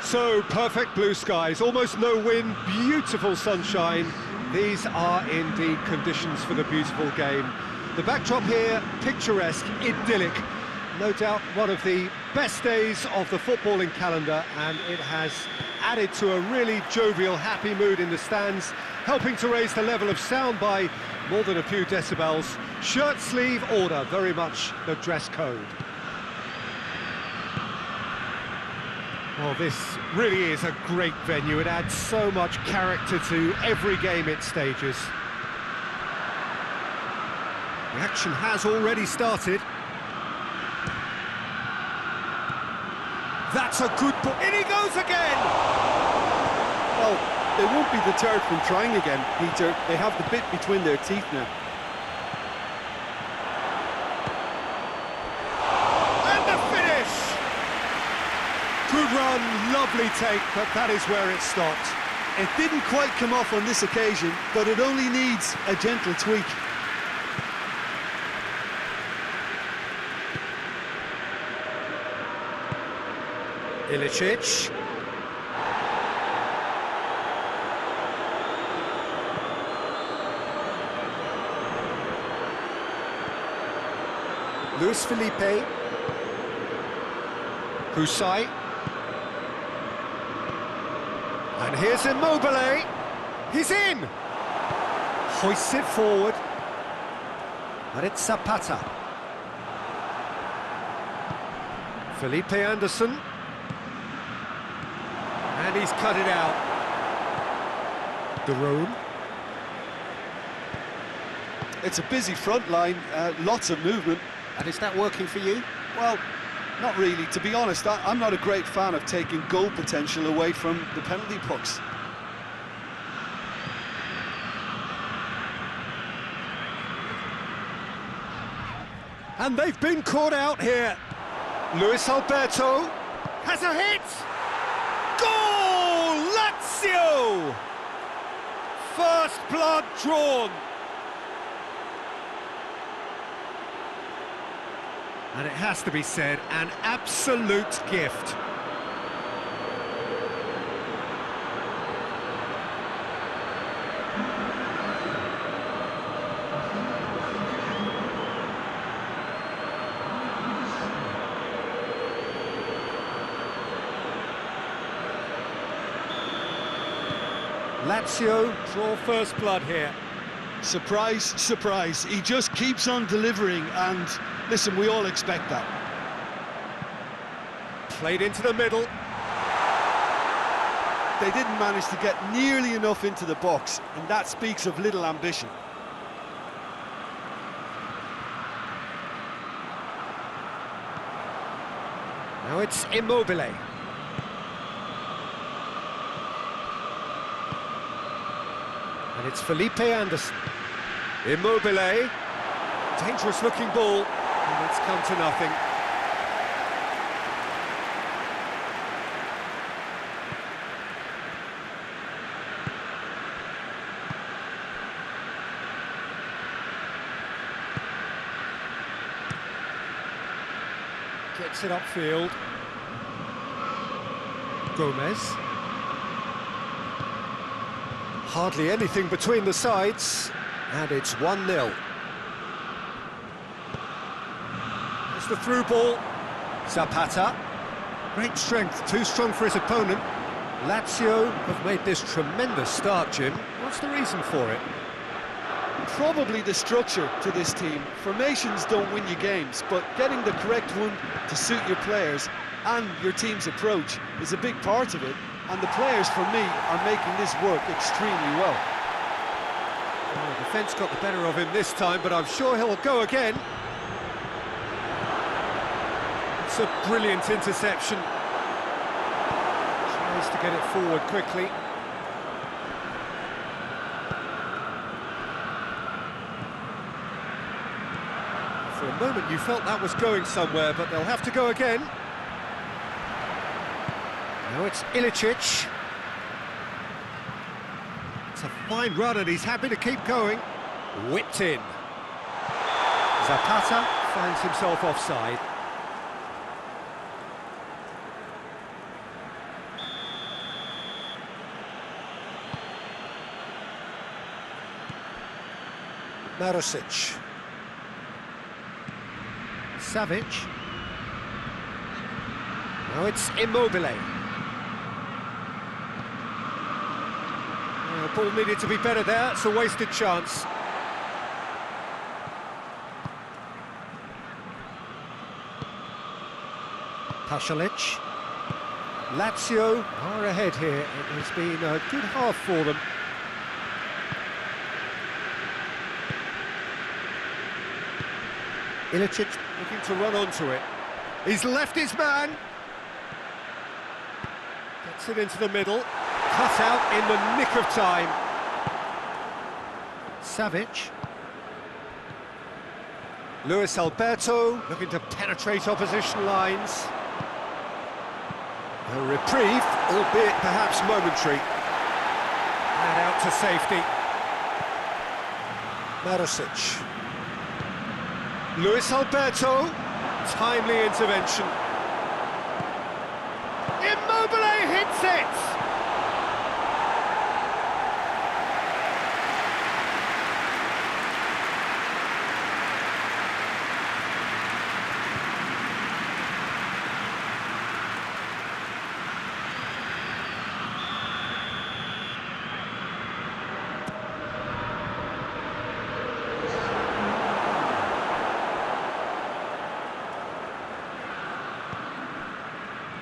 So, perfect blue skies, almost no wind, beautiful sunshine. These are indeed conditions for the beautiful game. The backdrop here, picturesque, idyllic. No doubt one of the best days of the footballing calendar, and it has added to a really jovial, happy mood in the stands, helping to raise the level of sound by more than a few decibels. Shirt sleeve order, very much the dress code. Well, this really is a great venue. It adds so much character to every game it stages. The action has already started. That's a good ball. In he goes again! Well, they won't be deterred from trying again, Peter. They have the bit between their teeth now. And the finish! Good run, lovely take, but that is where it stopped. It didn't quite come off on this occasion, but it only needs a gentle tweak. Ilicic. Luis Felipe. Husai. And here's Immobile. He's in! Hoists it forward. But it's Zapata. Felipe Anderson. And he's cut it out. Daroon. It's a busy front line, lots of movement. And is that working for you? Well, not really. To be honest, I'm not a great fan of taking goal potential away from the penalty pucks. And they've been caught out here. Luis Alberto has a hit. Goal! Lazio! First blood drawn. And it has to be said, an absolute gift. Lazio draw first blood here. Surprise, surprise. He just keeps on delivering, and listen, we all expect that. Played into the middle. They didn't manage to get nearly enough into the box, and that speaks of little ambition. Now it's Immobile. And it's Felipe Anderson. Immobile. Dangerous looking ball. And it's come to nothing. Gets it upfield. Gomez. Hardly anything between the sides, and it's 1-0. It's the through ball. Zapata. Great strength, too strong for his opponent. Lazio have made this tremendous start, Jim. What's the reason for it? Probably the structure to this team. Formations don't win you games, but getting the correct one to suit your players and your team's approach is a big part of it. And the players, for me, are making this work extremely well. Well, the defence got the better of him this time, but I'm sure he'll go again. It's a brilliant interception. Tries to get it forward quickly. For a moment you felt that was going somewhere, but they'll have to go again. Now it's Ilicic. It's a fine run and he's happy to keep going. Whipped in. Zapata finds himself offside. Marosic. Savic. Now it's Immobile. Ball needed to be better there, it's a wasted chance. Pasalic. Lazio are ahead here. It has been a good half for them. Ilicic looking to run onto it. He's left his man. Gets it into the middle. Cut out in the nick of time. Savic. Luis Alberto looking to penetrate opposition lines. A reprieve, albeit perhaps momentary. And out to safety. Marosic. Luis Alberto, timely intervention. Immobile hits it!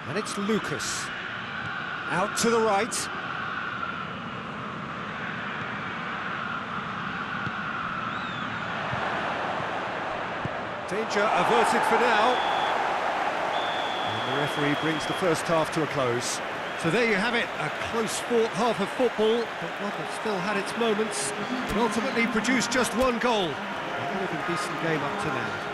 And it's Lucas. Out to the right. Danger averted for now. And the referee brings the first half to a close. So there you have it, a close-fought half of football, but one that still had its moments, and ultimately produced just one goal. A really decent game up to now.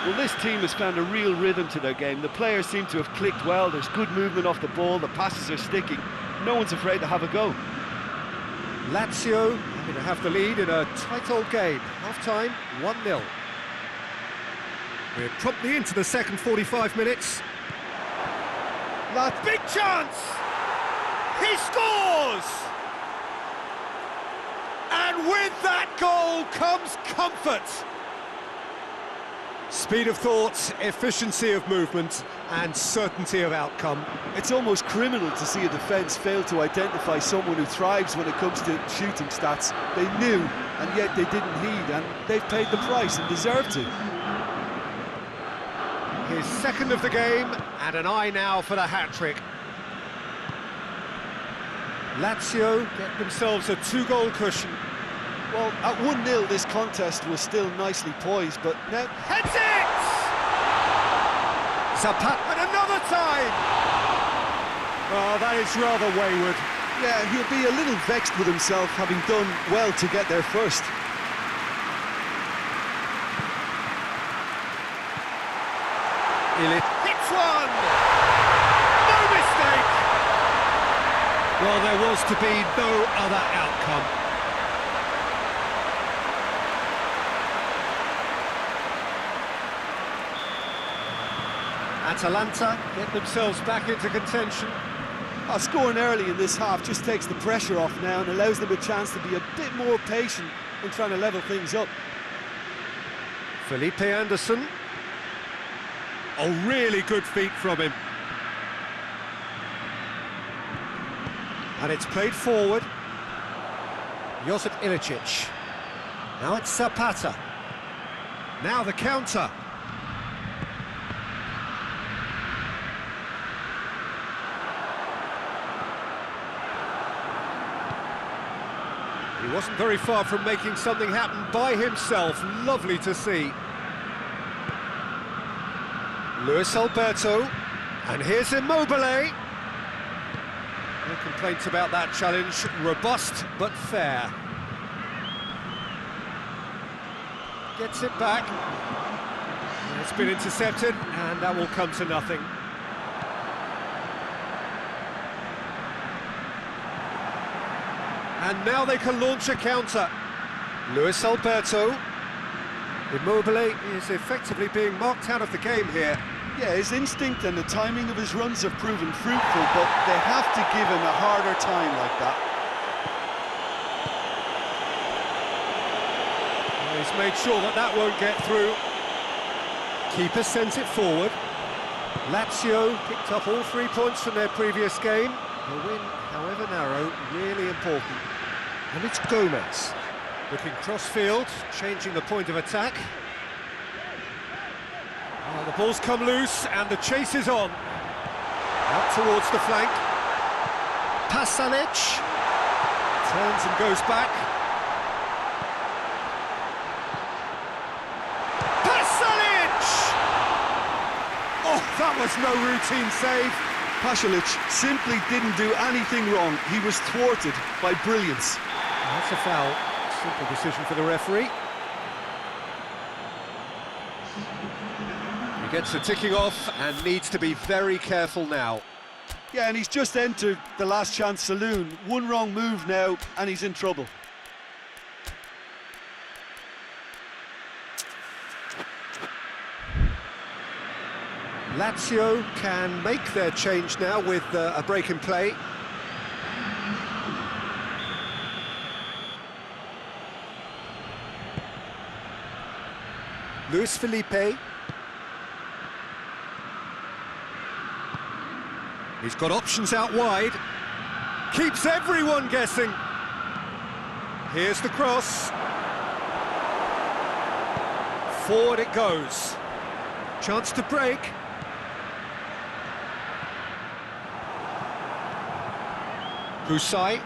Well, this team has found a real rhythm to their game. The players seem to have clicked well. There's good movement off the ball. The passes are sticking. No one's afraid to have a go. Lazio happy to have the lead in a tight old game. Half-time, 1-0. We're promptly into the second 45 minutes. Big chance! He scores! And with that goal comes comfort. Speed of thought, efficiency of movement, and certainty of outcome. It's almost criminal to see a defence fail to identify someone who thrives when it comes to shooting stats. They knew, and yet they didn't heed, and they've paid the price and deserve to. His second of the game, and an eye now for the hat-trick. Lazio get themselves a two-goal cushion. Well, at 1-0 this contest was still nicely poised, but now... Heads it! Zapata, and another time! Oh, that is rather wayward. Yeah, he'll be a little vexed with himself, having done well to get there first. Hits one! No mistake! Well, there was to be no other outcome. Atalanta get themselves back into contention. Scoring early in this half just takes the pressure off now and allows them a chance to be a bit more patient in trying to level things up. Felipe Anderson. Oh, really good feet from him. And it's played forward. Josip Ilicic. Now it's Zapata. Now the counter. He wasn't very far from making something happen by himself. Lovely to see. Luis Alberto, and here's Immobile. No complaints about that challenge, robust but fair. Gets it back. It's been intercepted, and that will come to nothing. And now they can launch a counter. Luis Alberto. Immobile is effectively being marked out of the game here. Yeah, his instinct and the timing of his runs have proven fruitful, but they have to give him a harder time like that. He's made sure that that won't get through. Keeper sends it forward. Lazio picked up all 3 points from their previous game. A win, however narrow, really important. And it's Gomez. Looking cross-field, changing the point of attack. Oh, the ball's come loose and the chase is on. Out towards the flank. Pasalic. Turns and goes back. Pasalic! Oh, that was no routine save. Pasalic simply didn't do anything wrong. He was thwarted by brilliance. That's a foul. Simple decision for the referee. He gets the ticking off and needs to be very careful now. Yeah, and he's just entered the last chance saloon. One wrong move now, and he's in trouble. Lazio can make their change now with a break in play. Luis Felipe. He's got options out wide. Keeps everyone guessing. Here's the cross. Forward it goes. Chance to break. Husai.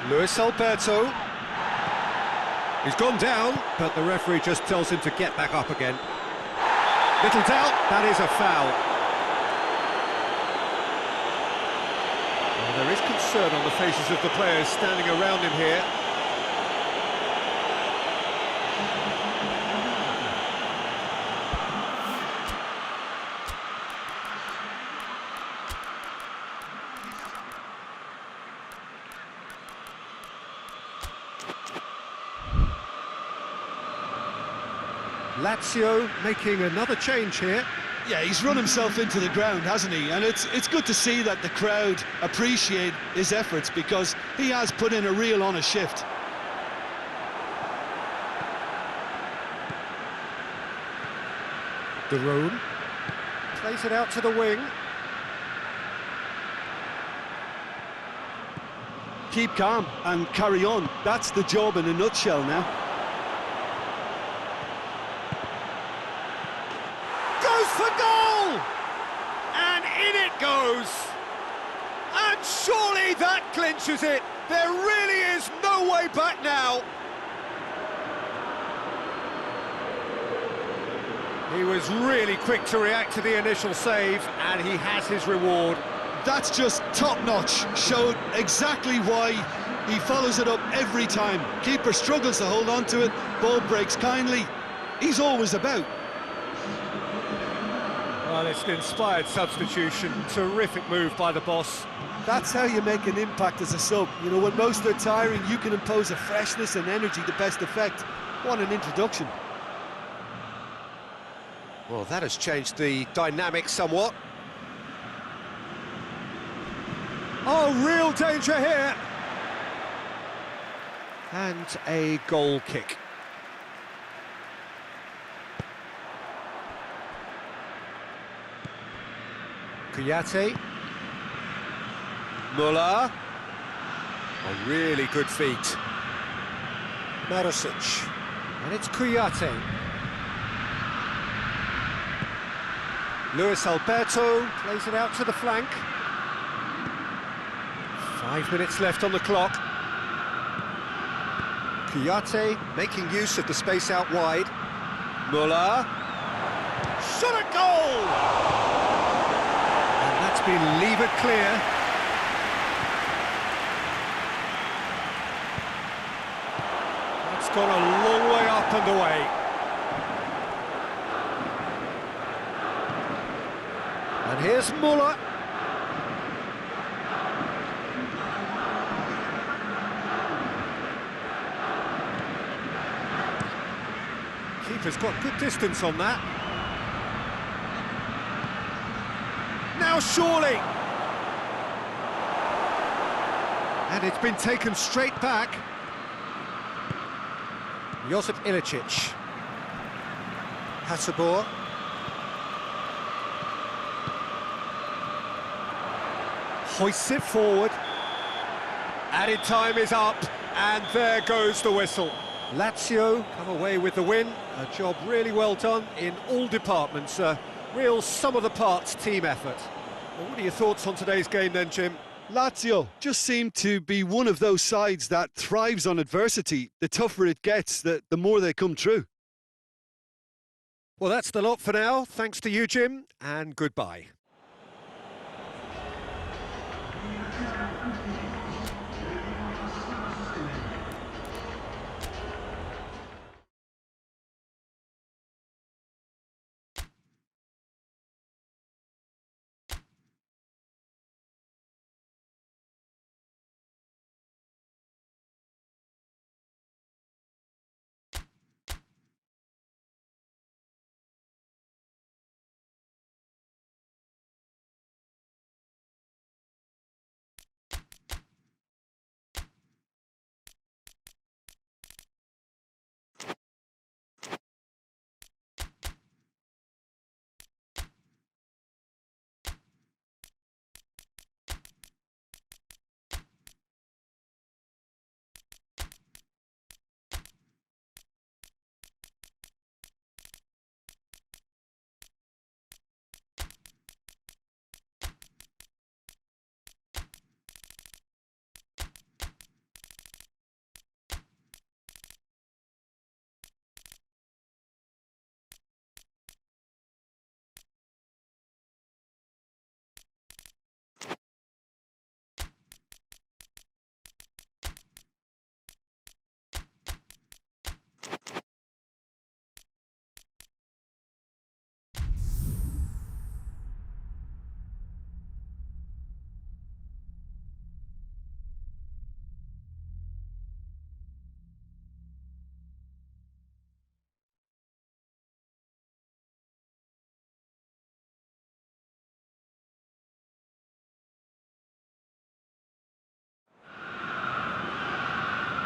Luis Alberto. He's gone down, but the referee just tells him to get back up again. Little doubt, that is a foul. Well, there is concern on the faces of the players standing around him here. Lazio making another change here. Yeah, he's run himself into the ground, hasn't he? And it's good to see that the crowd appreciate his efforts, because he has put in a real honest shift. De Roon plays it out to the wing. Keep calm and carry on. That's the job in a nutshell now. For goal! And in it goes! And surely that clinches it! There really is no way back now! He was really quick to react to the initial save, and he has his reward. That's just top-notch. Showed exactly why he follows it up every time. Keeper struggles to hold on to it, ball breaks kindly. He's always about. Well, it's an inspired substitution. Terrific move by the boss. That's how you make an impact as a sub. You know, when most are tiring, you can impose a freshness and energy to best effect. What an introduction. Well, that has changed the dynamic somewhat. Oh, real danger here. And a goal kick. Kouyaté. Muller. A really good feat. Marosic. And it's Kouyaté. Luis Alberto plays it out to the flank. 5 minutes left on the clock. Kouyaté making use of the space out wide. Muller. Shot at goal! Been levered clear. That's gone a long way up and away. And here's Muller. Keeper's got good distance on that. Now surely! And it's been taken straight back. Josip Ilicic. Hasabor. Hoists it forward. Added time is up, and there goes the whistle. Lazio come away with the win. A job really well done in all departments. A real sum-of-the-parts team effort. Well, what are your thoughts on today's game then, Jim? Lazio just seem to be one of those sides that thrives on adversity. The tougher it gets, the more they come through. Well, that's the lot for now. Thanks to you, Jim, and goodbye.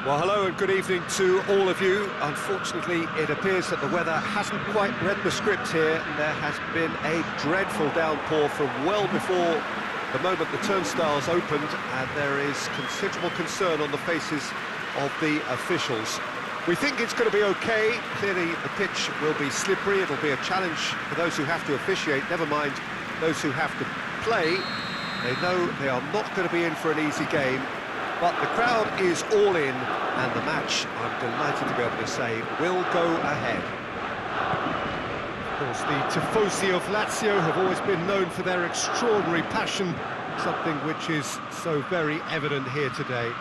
Well, hello and good evening to all of you. Unfortunately, it appears that the weather hasn't quite read the script here. There has been a dreadful downpour from well before the moment the turnstiles opened, and there is considerable concern on the faces of the officials. We think it's going to be okay. Clearly, the pitch will be slippery. It'll be a challenge for those who have to officiate, never mind those who have to play. They know they are not going to be in for an easy game. But the crowd is all in, and the match, I'm delighted to be able to say, will go ahead. Of course, the tifosi of Lazio have always been known for their extraordinary passion, something which is so very evident here today.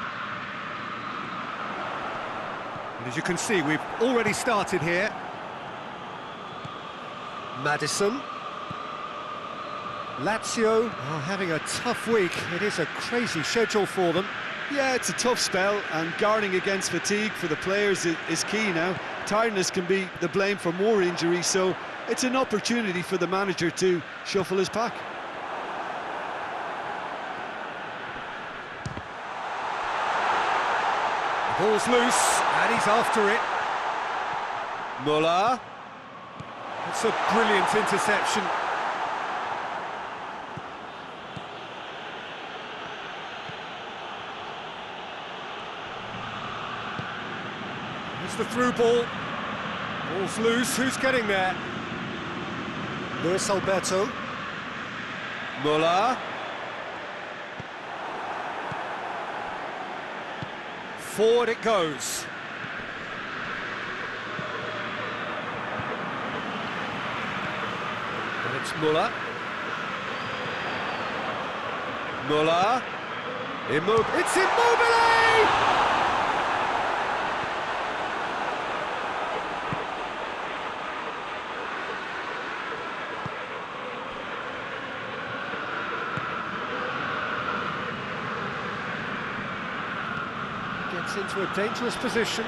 And as you can see, we've already started here. Maddison. Lazio are having a tough week. It is a crazy schedule for them. Yeah, it's a tough spell, and guarding against fatigue for the players is key now. Tiredness can be the blame for more injuries, so it's an opportunity for the manager to shuffle his pack. The ball's loose, and he's after it. Muller. It's a brilliant interception. The through ball. Ball's loose. Who's getting there? Luis Alberto. Muller. Forward it goes. And it's Muller. Muller. It's Immobile! Gets into a dangerous position.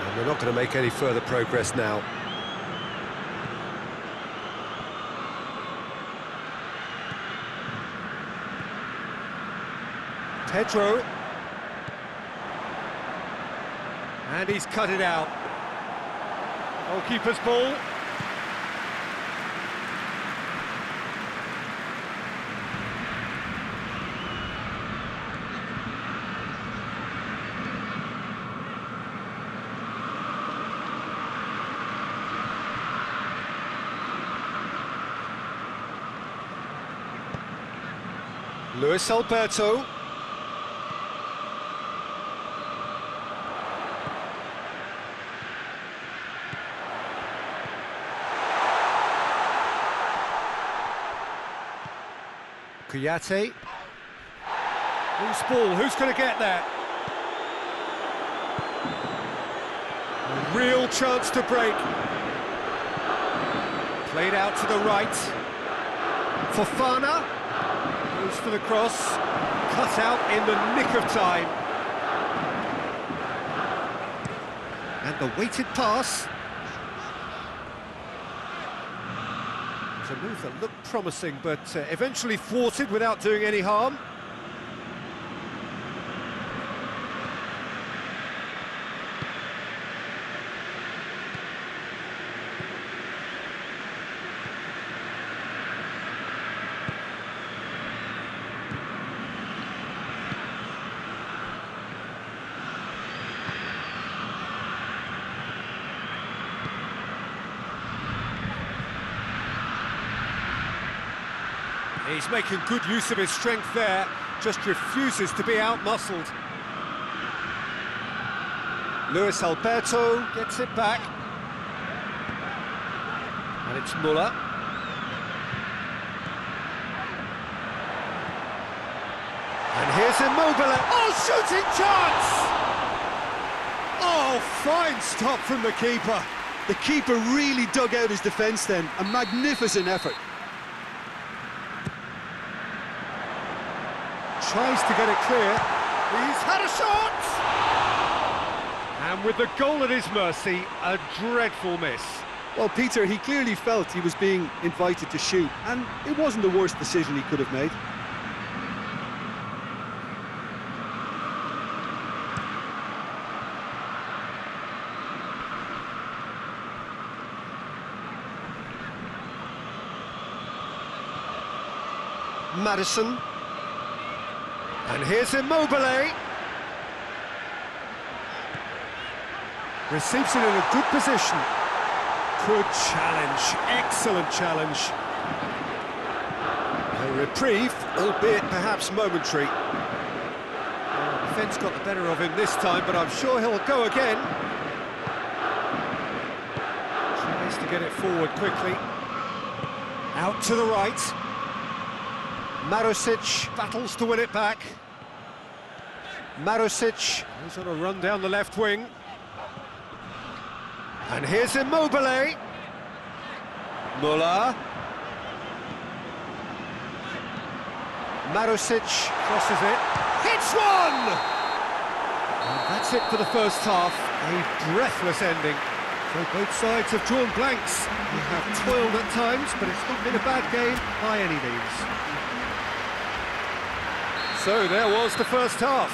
And they're not going to make any further progress now. Pedro. And he's cut it out. Goalkeeper's ball. Luis Alberto. Kouyaté. Who's ball? Who's going to get there? A real chance to break. Played out to the right. Fofana goes for the cross. Cut out in the nick of time. And the weighted pass. A move that looked promising, but eventually thwarted without doing any harm. He's making good use of his strength there, just refuses to be out-muscled. Luis Alberto gets it back. And it's Müller. And here's Immobile. Oh, shooting chance! Oh, fine stop from the keeper. The keeper really dug out his defence then, a magnificent effort. Tries to get it clear. He's had a shot! And with the goal at his mercy, a dreadful miss. Well, Peter, he clearly felt he was being invited to shoot, and it wasn't the worst decision he could have made. Madison. And here's Immobile. Receives it in a good position. Good challenge, excellent challenge. A reprieve, albeit perhaps momentary. The defence got the better of him this time, but I'm sure he'll go again. Tries to get it forward quickly. Out to the right. Marusic battles to win it back. Marusic goes on a run down the left wing. And here's Immobile. Müller. Marusic crosses it. Hits one! And that's it for the first half. A breathless ending. So both sides have drawn blanks. They have toiled at times, but it's not been a bad game by any means. So there was the first half.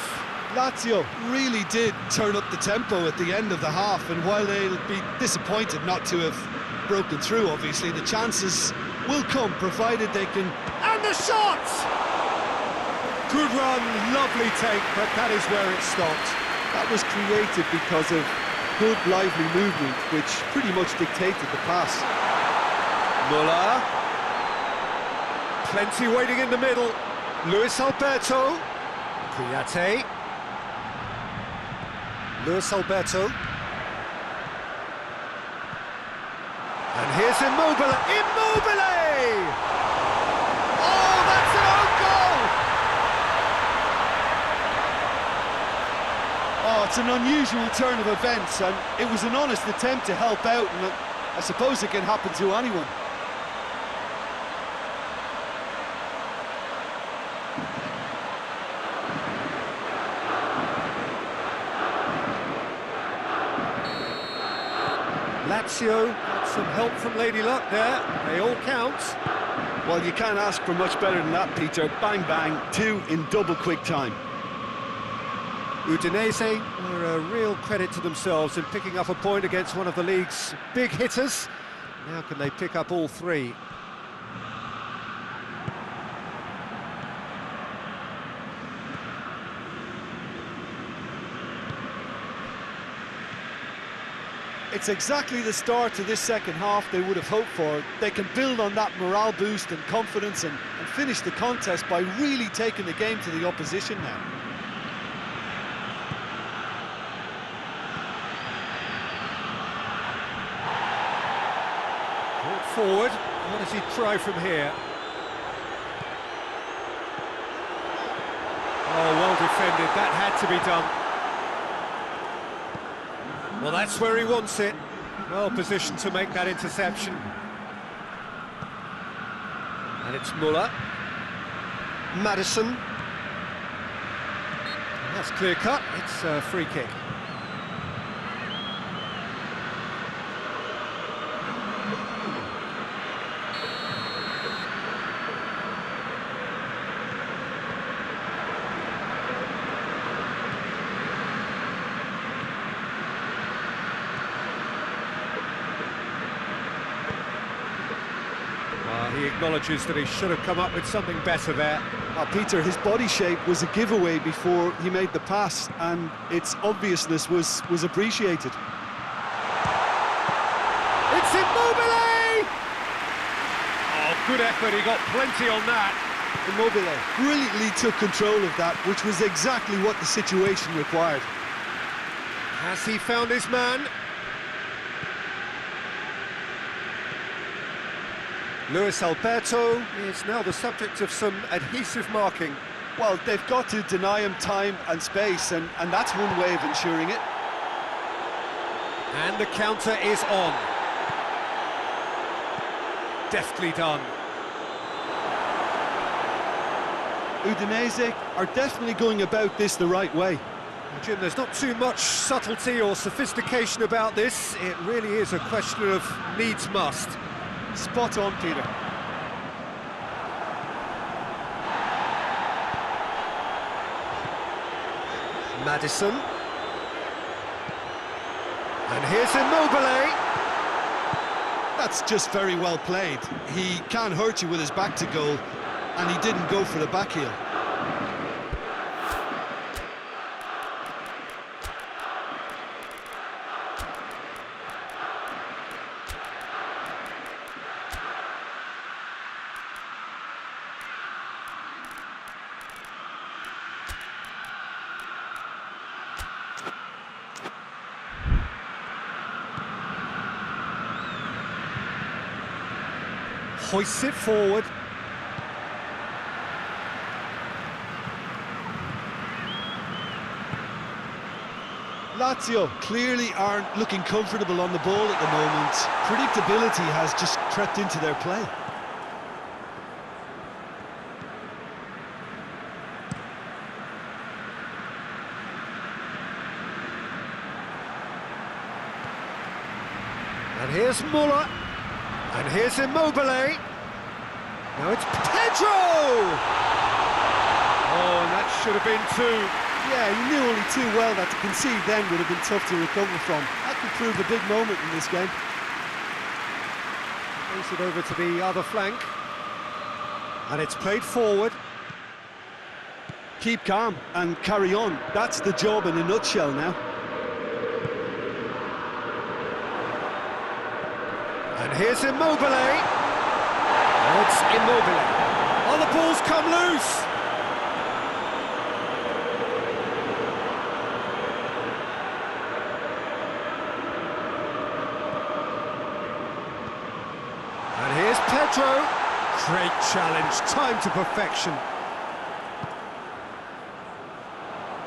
Lazio really did turn up the tempo at the end of the half, and while they'll be disappointed not to have broken through, obviously, the chances will come, provided they can... And the shot! Good run, lovely take, but that is where it stopped. That was created because of good, lively movement, which pretty much dictated the pass. Müller. Plenty waiting in the middle. Luis Alberto. Kouyaté. Luis Alberto. And here's Immobile. Immobile! Oh, that's an own goal! Oh, it's an unusual turn of events, and it was an honest attempt to help out, and I suppose it can happen to anyone. Lazio got some help from Lady Luck there. They all count. Well, you can't ask for much better than that, Peter. Bang, bang, two in double quick time. Udinese are a real credit to themselves in picking up a point against one of the league's big hitters. Now can they pick up all three? It's exactly the start to this second half they would have hoped for. They can build on that morale boost and confidence and finish the contest by really taking the game to the opposition now. Brought forward, what does he try from here? Oh, well defended, that had to be done. Well, that's where he wants it. Well positioned to make that interception. And it's Muller. Madison. That's clear cut, it's a free kick. He acknowledges that he should have come up with something better there. Peter, his body shape was a giveaway before he made the pass, and its obviousness was appreciated. It's Immobile! Oh, good effort, he got plenty on that. Immobile brilliantly took control of that, which was exactly what the situation required. Has he found his man? Luis Alberto is now the subject of some adhesive marking. Well, they've got to deny him time and space, and that's one way of ensuring it. And the counter is on. Deftly done. Udinese are definitely going about this the right way. Jim, there's not too much subtlety or sophistication about this. It really is a question of needs must. Spot on, Peter. Madison. And here's Immobile. That's just very well played. He can't hurt you with his back to goal, and he didn't go for the back heel. Hoists it forward. Lazio clearly aren't looking comfortable on the ball at the moment. Predictability has just crept into their play. And here's Muller. And here's Immobile. Now it's Pedro! Oh, and that should have been two. Yeah, he knew only too well that to concede then would have been tough to recover from. That could prove a big moment in this game. Plays it over to the other flank. And it's played forward. Keep calm and carry on. That's the job in a nutshell now. And here's Immobile. Oh, it's Immobile. Oh, the ball's come loose. And here's Pedro. Great challenge, time to perfection.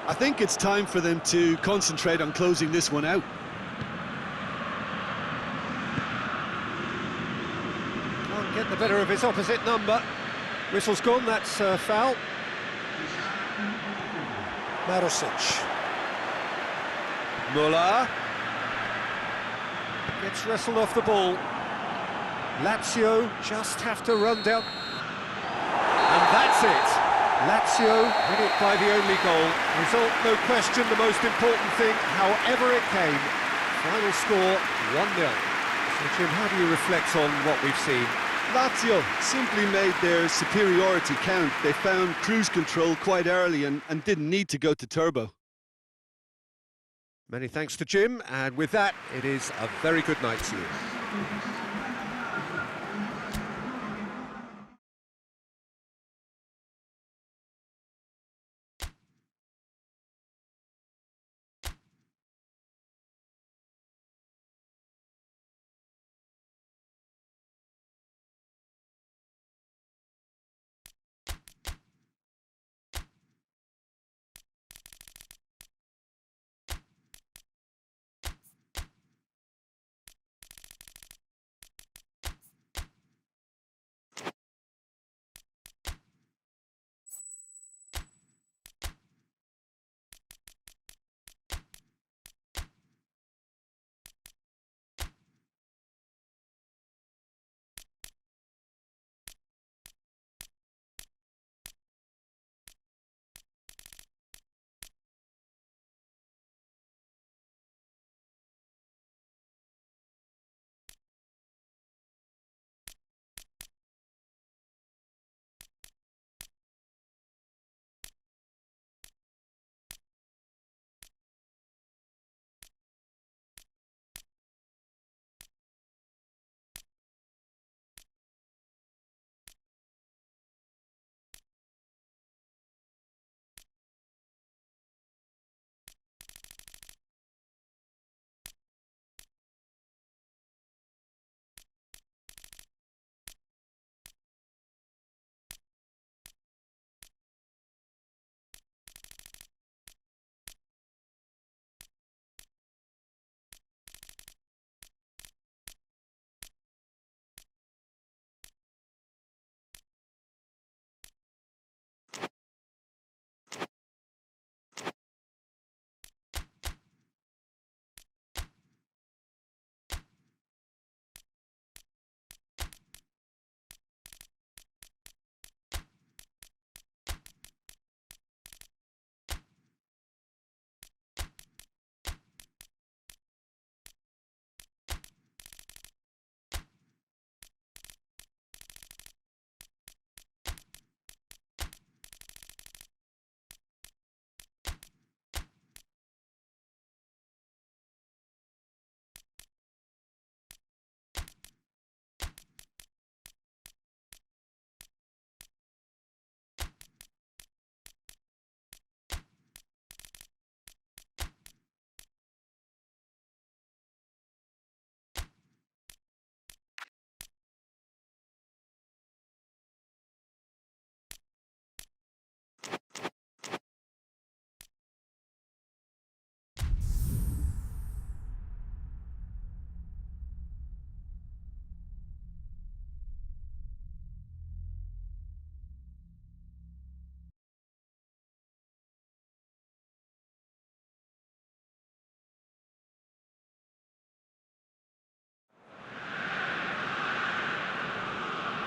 I think it's time for them to concentrate on closing this one out. Get the better of his opposite number. Whistle's gone, that's foul. Marusic. Muller. Gets wrestled off the ball. Lazio just have to run down. And that's it. Lazio win it by the only goal. Result, no question, the most important thing, however it came. Final score, 1-0. So, Jim, how do you reflect on what we've seen? Lazio simply made their superiority count. They found cruise control quite early and didn't need to go to turbo. Many thanks to Jim, and with that, it is a very good night to you.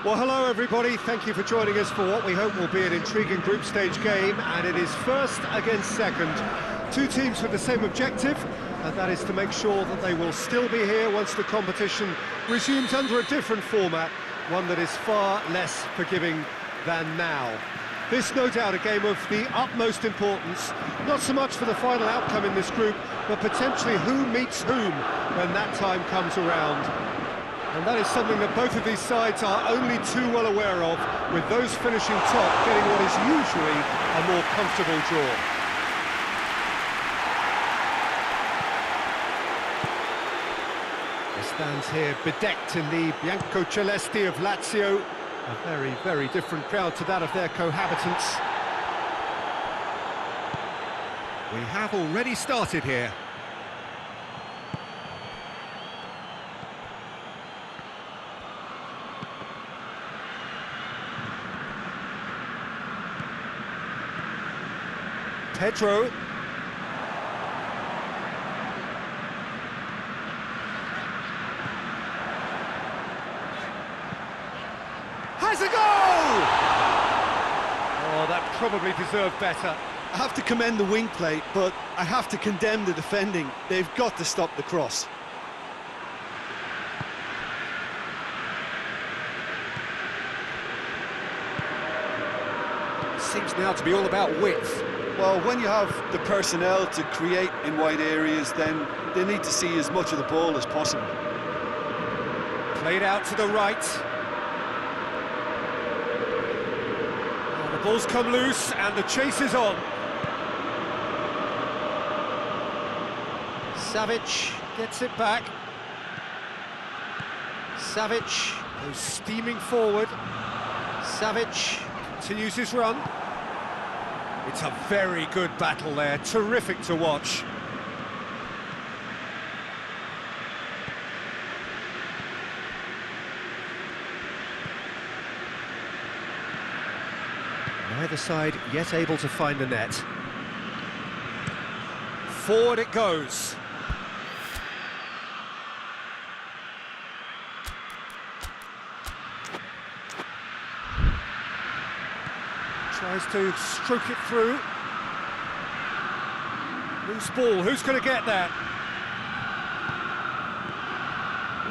Well, hello everybody, thank you for joining us for what we hope will be an intriguing group stage game, and it is first against second. Two teams with the same objective, and that is to make sure that they will still be here once the competition resumes under a different format, one that is far less forgiving than now. This, no doubt, a game of the utmost importance, not so much for the final outcome in this group, but potentially who meets whom when that time comes around. And that is something that both of these sides are only too well aware of, with those finishing top getting what is usually a more comfortable draw. He stands here bedecked in the Bianco-Celesti of Lazio, a very, very different crowd to that of their cohabitants. We have already started here. Pedro. Has a goal! Oh, that probably deserved better. I have to commend the wing play, but I have to condemn the defending. They've got to stop the cross. Seems now to be all about width. Well, when you have the personnel to create in wide areas, then they need to see as much of the ball as possible. Played out to the right. Well, the ball's come loose and the chase is on. Savic gets it back. Savic goes steaming forward. Savic continues his run. It's a very good battle there, terrific to watch. Neither side yet able to find the net. Forward it goes. Tries to stroke it through. Loose ball, who's going to get that?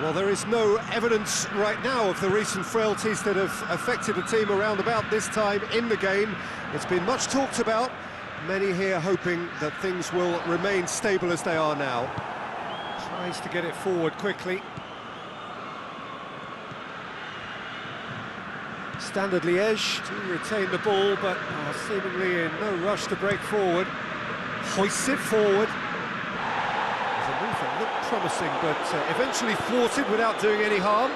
Well, there is no evidence right now of the recent frailties that have affected the team around about this time in the game. It's been much talked about. Many here hoping that things will remain stable as they are now. Tries to get it forward quickly. Standard Liège to retain the ball, but are seemingly in no rush to break forward. Hoists it forward. There's a move that looked promising, but eventually thwarted without doing any harm.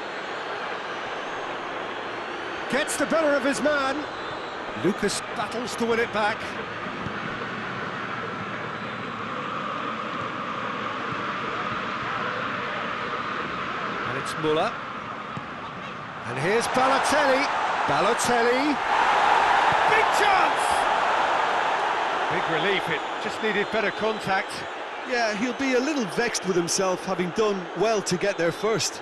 Gets the better of his man. Lucas battles to win it back. And it's Müller. And here's Balotelli. Balotelli, big chance! Big relief, it just needed better contact. Yeah, he'll be a little vexed with himself, having done well to get there first.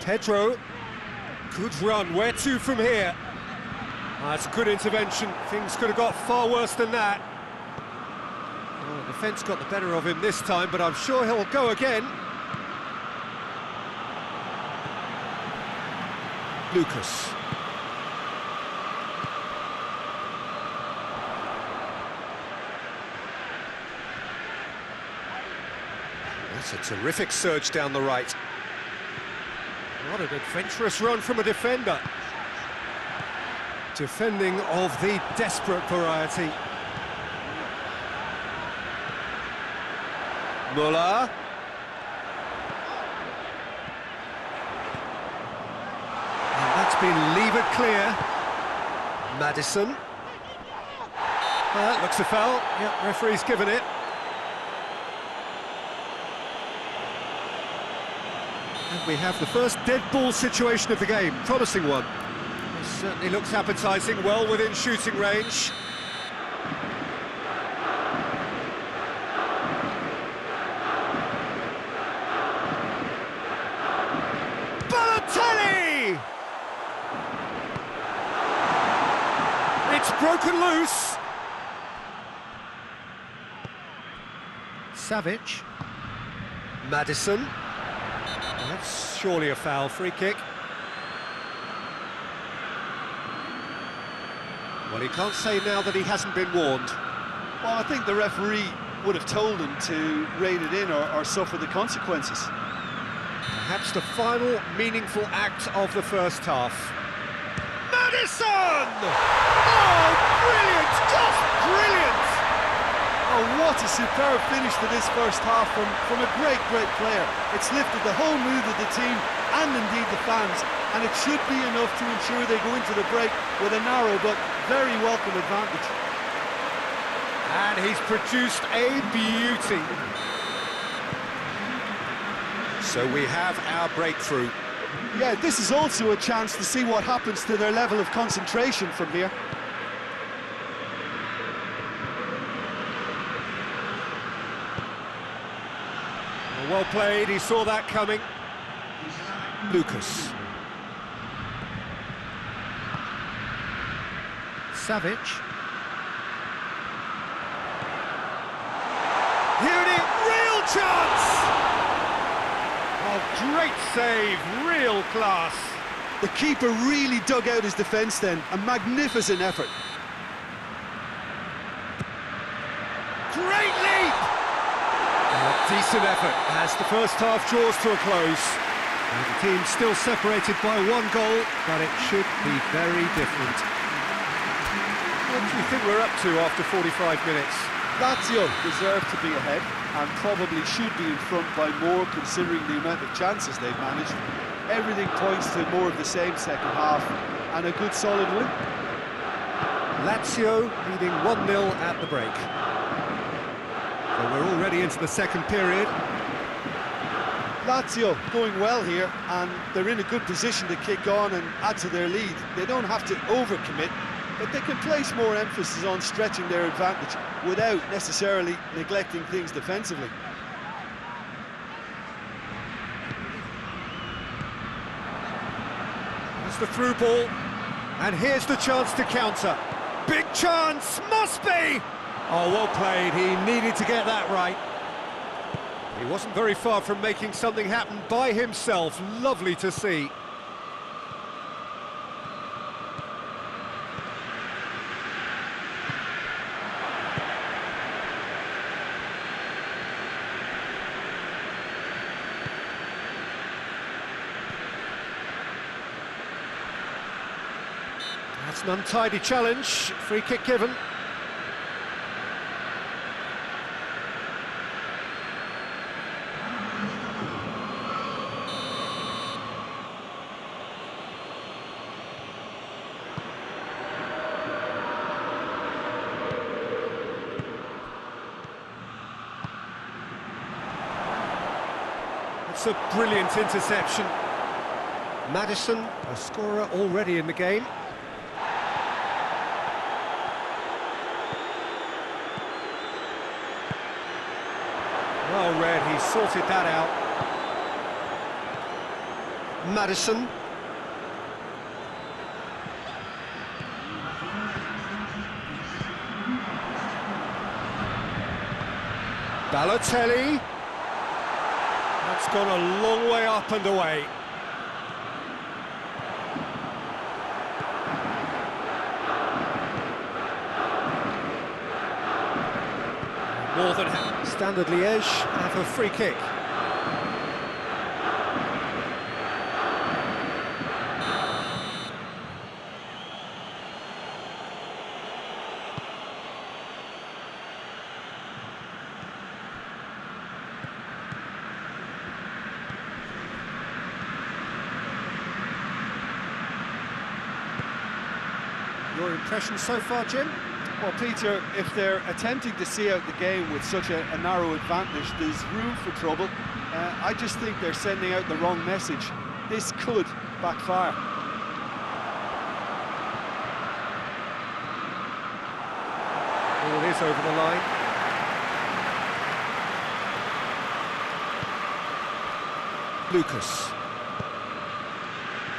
Pedro, good run, where to from here? That's a good intervention, things could have got far worse than that. Well, the defence got the better of him this time, but I'm sure he'll go again. Lucas. That's a terrific surge down the right. What an adventurous run from a defender. Defending of the desperate variety. Müller. And that's been levered clear. Maddison. That looks a foul. Yep, referee's given it. And we have the first dead ball situation of the game, promising one. It certainly looks appetising, well within shooting range. Balotelli! It's broken loose. Savic. Maddison. That's surely a foul, free kick. Well, he can't say now that he hasn't been warned. Well, I think the referee would have told him to rein it in or suffer the consequences. Perhaps the final meaningful act of the first half. Maddison! Oh, brilliant! Just brilliant! Oh, what That's a superb finish to this first half from a great player. It's lifted the whole mood of the team and indeed the fans, and it should be enough to ensure they go into the break with a narrow but very welcome advantage. And he's produced a beauty. So we have our breakthrough. Yeah, this is also a chance to see what happens to their level of concentration from here. Well played, he saw that coming. Lucas. Savic. Here it is, real chance! Oh, great save, real class. The keeper really dug out his defence then, a magnificent effort. Great leap! Decent effort as the first half draws to a close. And the team still separated by 1 goal, but it should be very different. What do you think we're up to after 45 minutes? Lazio deserve to be ahead and probably should be in front by more considering the amount of chances they've managed. Everything points to more of the same second half and a good solid win. Lazio leading 1-0 at the break. So we're already into the second period. Lazio going well here, and they're in a good position to kick on and add to their lead. They don't have to overcommit, but they can place more emphasis on stretching their advantage without necessarily neglecting things defensively. It's the through ball, and here's the chance to counter. Big chance, must be! Oh, well played, he needed to get that right. He wasn't very far from making something happen by himself, lovely to see. That's an untidy challenge, free kick given. It's a brilliant interception. Maddison, a scorer already in the game. Well read, he sorted that out. Maddison. Balotelli. That's gone a long way up and away. More than Standard Liège have a free kick. Your impression so far, Jim? Well, Peter, if they're attempting to see out the game with such a narrow advantage, there's room for trouble. I just think they're sending out the wrong message. This could backfire. Oh, it is over the line. Lucas.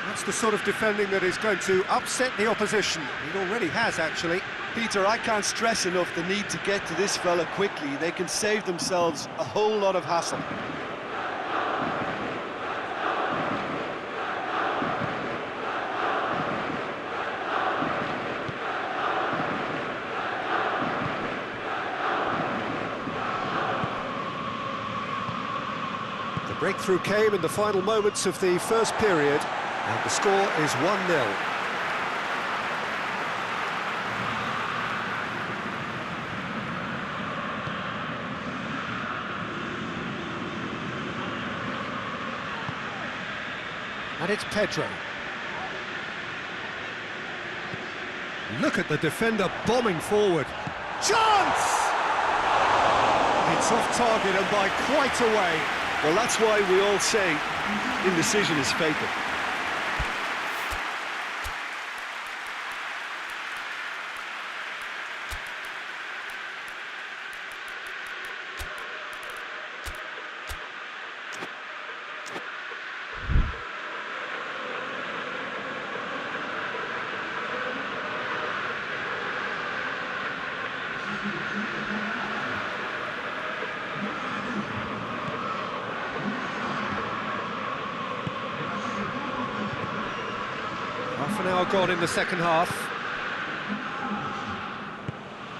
That's the sort of defending that is going to upset the opposition. It already has, actually. Peter, I can't stress enough the need to get to this fella quickly. They can save themselves a whole lot of hassle. The breakthrough came in the final moments of the first period, and the score is 1-0. And it's Pedro. Look at the defender bombing forward. Chance! It's off target and by quite a way. Well, that's why we all say indecision is fatal. Half an hour gone in the second half.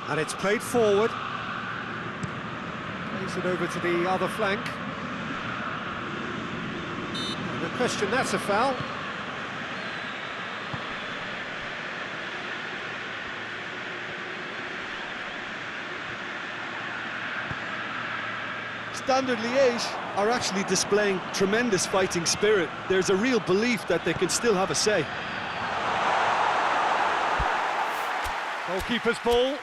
And it's played forward. Plays it over to the other flank. No question, that's a foul. Standard Liège are actually displaying tremendous fighting spirit. There's a real belief that they can still have a say. Goalkeeper's ball.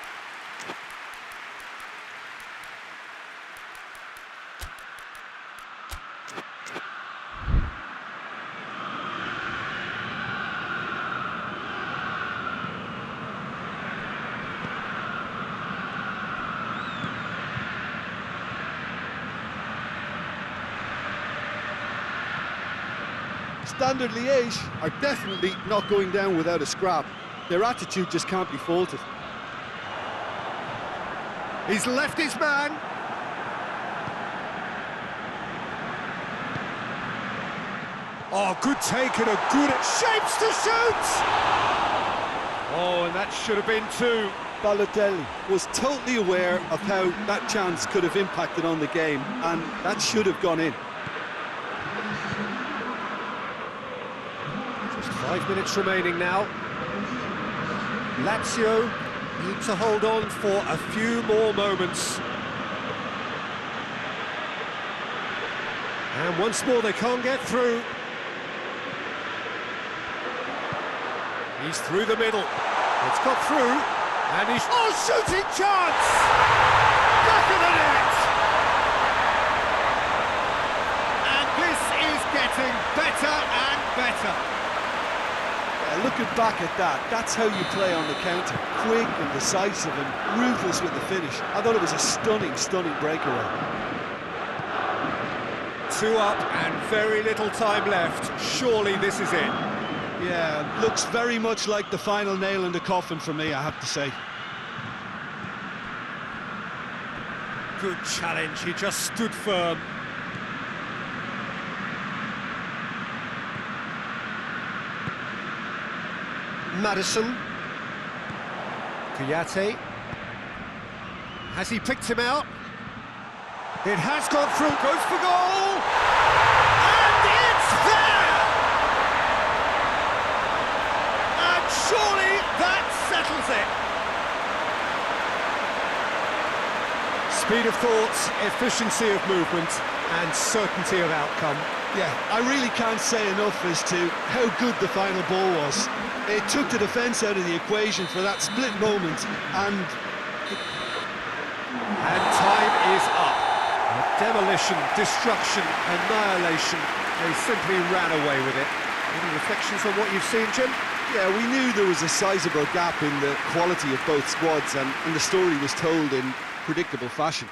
Standard Liège are definitely not going down without a scrap. Their attitude just can't be faulted. He's left his man. Oh, good take and a good shapes to shoot! Oh, and that should have been two. Balotelli was totally aware of how that chance could have impacted on the game, and that should have gone in. Just 5 minutes remaining now. Lazio need to hold on for a few more moments. And once more they can't get through. He's through the middle. It's got through. And he's... Oh, shooting chance! Back of the net! And this is getting better and better. Looking back at that, that's how you play on the counter. Quick and decisive and ruthless with the finish. I thought it was a stunning, stunning breakaway. 2 up and very little time left. Surely this is it. Yeah, looks very much like the final nail in the coffin for me, I have to say. Good challenge, he just stood firm. Madison. Kouyaté. Has he picked him out? It has gone through, goes for goal! And it's there! And surely that settles it. Speed of thought, efficiency of movement, and certainty of outcome. Yeah, I really can't say enough as to how good the final ball was. It took the defence out of the equation for that split moment, and time is up. Demolition, destruction, annihilation. They simply ran away with it. Any reflections on what you've seen, Jim? yeah, we knew there was a sizable gap in the quality of both squads, and the story was told in predictable fashion.